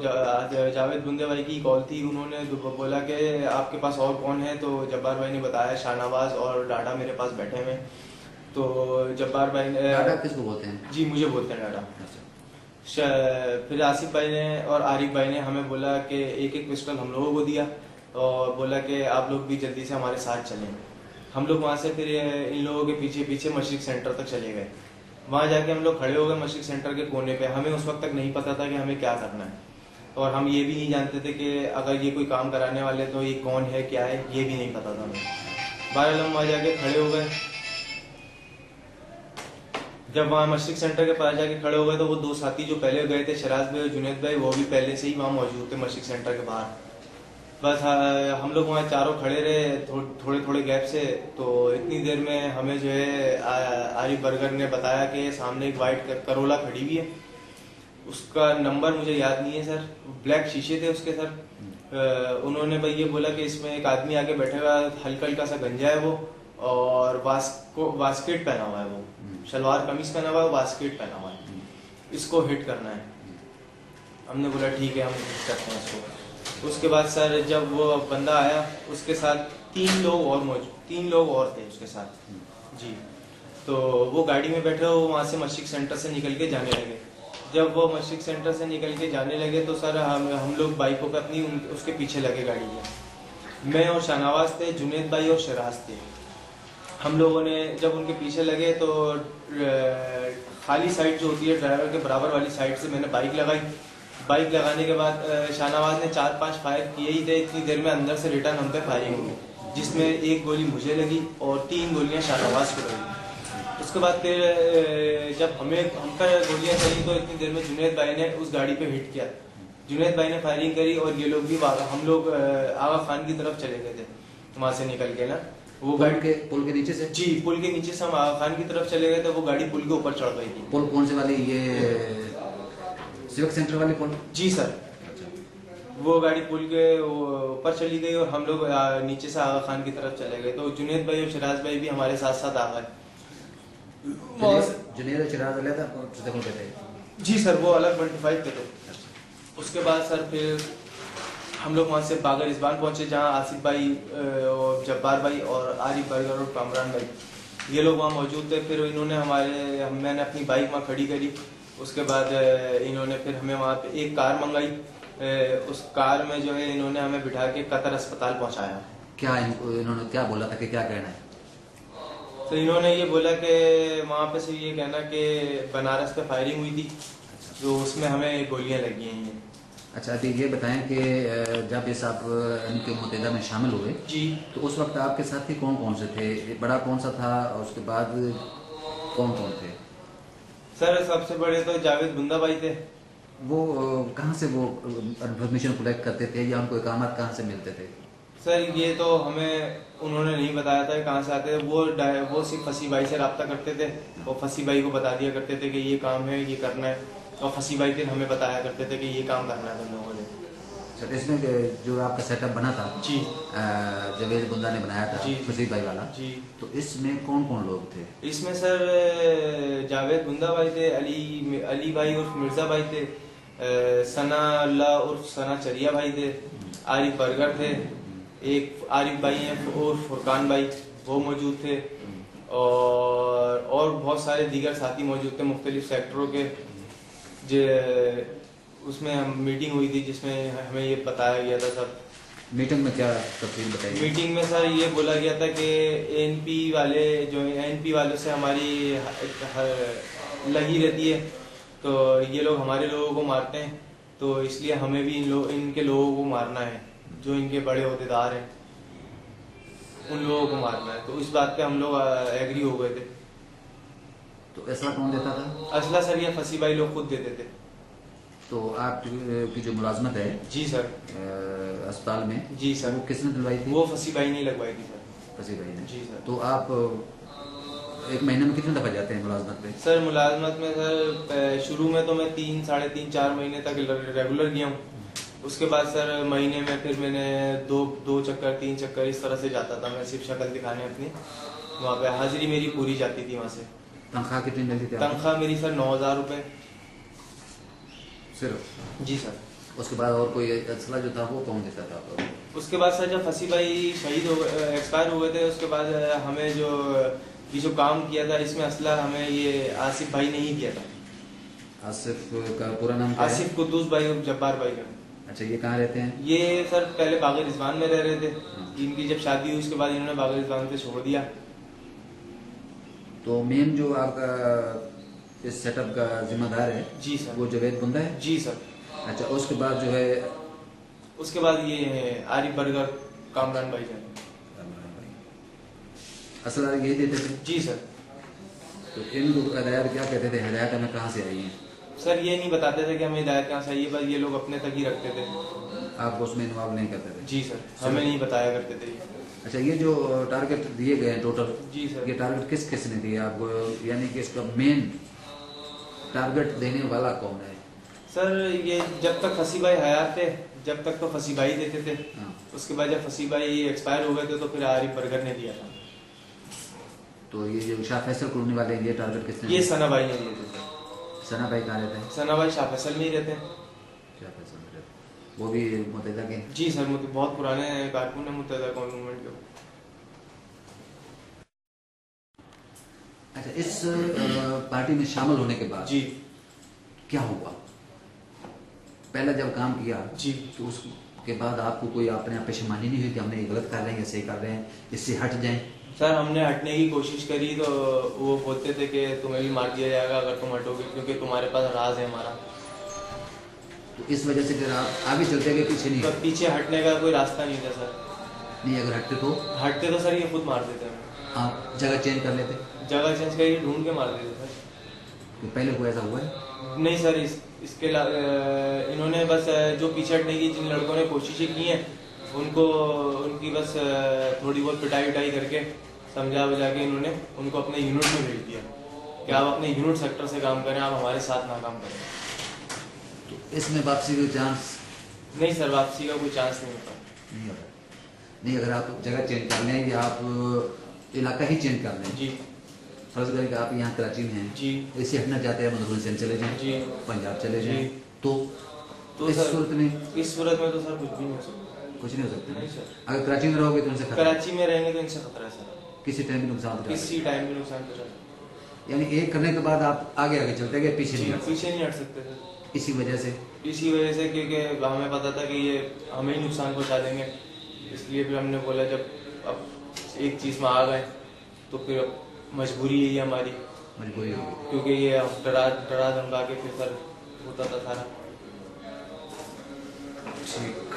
जावेद बुंदे भाई की कॉल थी। उन्होंने बोला कि आपके पास और कौन है, तो जब्बार भाई ने बताया शाहनवाज और डाडा मेरे पास बैठे हुए। तो जब्बार भाई ने, डाडा किसको बोलते हैं? जी मुझे बोलते हैं डाडा। अच्छा। फिर आसिफ भाई ने और आरिफ भाई ने हमें बोला कि एक एक पिस्टल हम लोगों को दिया और बोला कि आप लोग भी जल्दी से हमारे साथ चलें। हम लोग वहाँ से फिर इन लोगों के पीछे पीछे मशरिक सेंटर तक चले गए। वहाँ जाके हम लोग खड़े हो गए मशरिक सेंटर के कोने पे। हमें उस वक्त तक नहीं पता था कि हमें क्या करना है, और हम ये भी नहीं जानते थे कि अगर ये कोई काम कराने वाले तो ये कौन है क्या है, ये भी नहीं पता था हमें। बहरहाल हम वहाँ जाके खड़े हो गए। जब वहाँ मशरिक सेंटर के पास जाके खड़े हो गए तो वो दो साथी जो पहले गए थे, शराज भाई और जुनैद भाई, वो भी पहले से ही वहाँ मौजूद थे मशरिक सेंटर के बाहर। बस हम लोग वहाँ चारों खड़े रहे थोड़े थोड़े गैप से। तो इतनी देर में हमें जो है आरिफ बर्गर ने बताया कि सामने एक वाइट करोला खड़ी हुई है। उसका नंबर मुझे याद नहीं है सर, ब्लैक शीशे थे उसके सर। उन्होंने भाई ये बोला कि इसमें एक आदमी आके बैठेगा, हल्का हल्का सा गंजा है वो, और वास्केट पहना हुआ है, वो शलवार कमीज पहना हुआ है, वास्केट पहना हुआ है, इसको हिट करना है। हमने बोला ठीक है, हम हिट करते हैं इसको। उसके बाद सर जब वो बंदा आया, उसके साथ तीन लोग और थे उसके साथ जी। तो वो गाड़ी में बैठे, वो वहाँ से मशरिक सेंटर से निकल के जाने लगे। जब वो मशरिक सेंटर से निकल के जाने लगे तो सर हम लोग बाइकों पे अपनी उसके पीछे लगे गाड़ी में। मैं और शाहनवाज थे, जुनैद भाई और शराज थे। हम लोगों ने जब उनके पीछे लगे तो खाली साइड जो होती है ड्राइवर के बराबर वाली साइड से मैंने बाइक लगाई। बाइक लगाने के बाद शाहनवाज ने 4-5 फायर किए ही थे। इतनी देर में अंदर से रिटर्न हम पे फायरिंग हुई, जिसमें एक गोली मुझे लगी और 3 गोलियां शाहनवाज को लगी। उसके बाद फिर जब हम पर गोलियां चली तो इतनी देर में जुनैद भाई ने उस गाड़ी पे हिट किया। जुनैद भाई ने फायरिंग करी और ये लोग भी हम लोग आगा खान की तरफ चले गए थे वहां से निकल के ना। वो गाड़ी पुल के नीचे से? जी, पुल के नीचे से हम आगा खान की तरफ चले गए थे। वो गाड़ी पुल के ऊपर चढ़ गई थी। पुल कौन से वाली? ये सिविक सेंटर वाली पुल? जी सर। वो गाड़ी पुल के ऊपर चली गई और हम लोग नीचे से आगा खान की तरफ चले गए। तो जुनैद भाई और शराज भाई भी हमारे साथ साथ आ गए। जुनैद और शराज अलग थे? जी सर, वो अलग 25 पे थे। उसके बाद सर फिर हम लोग वहाँ से बागर रिजवान पहुंचे, जहाँ आसिफ भाई और जब्बार भाई और आरिफ बर्गर और कामरान भाई ये लोग वहाँ मौजूद थे। फिर इन्होंने मैंने अपनी बाइक वहाँ खड़ी करी। उसके बाद इन्होंने फिर हमें वहाँ पे एक कार मंगाई। उस कार में जो है इन्होंने हमें बिठा के कतर अस्पताल पहुँचाया। क्या इन्होंने क्या बोला था कि क्या कहना है? तो इन्होंने ये बोला कि वहाँ पे से ये कहना कि बनारस पे फायरिंग हुई थी, तो उसमें हमें गोलियाँ लगी हैं। अच्छा, अभी ये बताएं कि जब ये साहब इनके मुतहदा में शामिल हुए जी, तो उस वक्त आपके साथी कौन कौन से थे? बड़ा कौन सा था और उसके बाद कौन कौन थे? सर सबसे बड़े तो जावेद बुंदा भाई थे। वो कहाँ से वो इन्फॉर्मेशन कलेक्ट करते थे या उनको इकामत कहाँ से मिलते थे? सर ये तो हमें उन्होंने नहीं बताया था कहाँ से आते थे। वो सिर्फ फसी भाई से रब्ता करते थे और फसी भाई को बता दिया करते थे कि ये काम है, ये करना है, और फसी भाई फिर हमें बताया करते थे कि ये काम करना है तुम लोगों ने। सर इसमें जो आपका सेटअप बना था जी, जावेद बुंदा ने बनाया था, जी, फसी भाई वाला जी, तो इसमें कौन कौन लोग थे? इसमें सर जावेद बुंदा भाई थे, अली भाई उर्फ मिर्जा भाई थे, सना अल्लाह उर्फ सना चरिया भाई थे, आरिफ बर्गर थे, एक आरिफ भाई हैं और फुरकान भाई वो मौजूद थे, और बहुत सारे दीगर साथी मौजूद थे मुख्तलिफ सेक्टरों के। उसमें हम मीटिंग हुई थी जिसमें हमें ये बताया गया था सब। मीटिंग में क्या तफसील बताई? मीटिंग में सर ये बोला गया था कि एनपी वालों से हमारी लगी रहती है, तो ये लोग हमारे लोगों को मारते हैं, तो इसलिए हमें भी इनके लोगों को मारना है, जो इनके बड़े ओहदेदार हैं उन लोगों को मारना है। तो इस बात पे हम लोग एग्री हो गए थे। तो असला कौन देता था? असला सर ये फसी भाई लोग खुद देते थे। तो आपकी जो मुलाजमत है जी सर अस्पताल में, जी सर, वो किसने दिलवाई थी? वो फसी भाई नहीं लगवाई थी सर। फसी भाई ने? जी सर। तो आप एक महीने में कितने दफा जाते हैं मुलाजमत पे? सर मुलाजमत में सर शुरू में तो मैं 3, साढ़े 3, 4 महीने तक रेगुलर गया हूँ। उसके बाद सर महीने में फिर मैंने 2 चक्कर 3 चक्कर इस तरह से जाता था मैं, सिर्फ शक्ल दिखाने अपनी। वहाँ पे हाजिरी मेरी पूरी जाती थी। वहाँ से तनख्वाह कितनी मिलती थी? तनख्वाह मेरी सर 9,000 रुपये सिर्फ? जी सर। उसके बाद और कोई असला जो था वो कौन देता था आपको? उसके बाद सर जब फसी भाई शहीद हो एक्सपायर हुए थे, उसके बाद हमें जो ये जो काम किया था इसमें असला हमें ये आसिफ भाई ने ही दिया था। आसिफ का पूरा नाम क्या है? आसिफ कुद्दूस भाई और जब्बार भाई का। अच्छा, ये कहाँ रहते हैं? ये सर पहले बाग़ रिजवान में रह रहे थे। हाँ। इनकी जब शादी हुई उसके बाद इन्होंने बाग़ रिजवान से छोड़ दिया। तो मेन जो आपका इस सेटअप का जिम्मेदार है जी सर। वो जवेद बुंदा है? जी सर। अच्छा, उसके बाद जो है उसके बाद ये है आरिफ बर्गर, कामरान भाई जान। असला यही देते थे? जी सर। तो इनको हदायत क्या कहते थे? हदायत हमें कहाँ से आई है? सर ये नहीं बताते थे कि हमें हिदायत कहाँ से आई है, बस ये लोग अपने तक ही रखते थे। आपको उसमें इन्वॉल्व नहीं करते थे? जी सर, हमें नहीं बताया करते थे ये। अच्छा, ये जो टारगेट दिए गए हैं टोटल, जी सर। ये टारगेट किस किस ने दिए आपको, यानी कि इसका मेन टारगेट देने वाला कौन है? सर ये जब तक फसी भाई हयात थे, जब तक तो फसी भाई देते थे। हाँ। उसके बाद जब फसी भाई एक्सपायर हो गए थे तो फिर आरिफ बर्गर ने दिया था। तो ये जो शाह फैसल कॉलोनी वाले हैं, ये टारगेट किसने? ये सना भाई ने दिए थे। सना भाई कहाँ रहते हैं? सना भाई शाह फैसल में ही रहते हैं। शाह फैसल में रहते हैं। वो भी मुतहदा के? जी सर, बहुत पुराने कारकुन है मुत्तहिदा कौम मूवमेंट के। अच्छा, इस पार्टी में शामिल होने के बाद जी क्या हुआ? पहला जब काम किया जी तो उसके बाद आपको कोई अपने आप पेशेमानी नहीं हुई कि हमने ये गलत कर रहे हैं या सही कर रहे हैं, इससे हट जाएं? सर, हमने हटने की कोशिश करी तो वो बोलते थे कि तुम्हें भी मार दिया जाएगा अगर तुम हटोगे, क्योंकि तुम्हारे पास राज है हमारा। तो इस वजह से फिर आप आगे चलते गए, पीछे नहीं? तो पीछे हटने का कोई रास्ता नहीं था सर। नहीं, अगर हटते तो हटते तो सर ये खुद मार देते हमें। आप जगह चेंज कर लेते? जगह चेंज करके ढूंढ के मार देते सर। तो पहले कोई ऐसा हुआ है? नहीं सर, इसके इन्होंने बस जो पीछे हटने की जिन लड़कों ने कोशिशें की हैं उनको उनकी बस थोड़ी बहुत पिटाई विटाई करके समझा बुझा के इन्होंने उनको अपने यूनिट में भेज दिया कि आप अपने यूनिट सेक्टर से काम करें, आप हमारे साथ ना काम करें। तो इसमें वापसी का चांस? नहीं सर, वापसी का कोई चांस नहीं होता। नहीं होता? नहीं, अगर आप जगह चेंज कर लें या आप इलाका ही चेंज कर लें, जी फर्ज करें कि आप यहाँ कराची में हैं जी इसे हटना चाहते हैं, मतलब चले जाएं जी पंजाब चले जी। जाएं, तो इस सर सूरत में इस सूरत में तो सर कुछ भी नहीं हो सकता। कुछ नहीं हो सकता। नहीं सर, अगर कराची में रहोगे तो उनसे खतरा है। कराची में रहेंगे तो इनसे खतरा है सर। किसी टाइम भी नुकसान हो किसी जाएगा। टाइम भी नुकसान हो सकता यानी एक करने के बाद आप आगे आगे चलते गए, पीछे है। नहीं जी, हट सकते। पीछे नहीं हट सकते सर। इसी वजह से इसी वजह से क्योंकि हमें पता था कि ये हमें ही नुकसान पहुंचा देंगे, इसलिए फिर हमने बोला जब अब एक चीज़ में आ गए तो फिर मजबूरी यही है हमारी, मजबूरी होगी। क्योंकि ये डरा धमका के फिर सर होता था सारा। ठीक।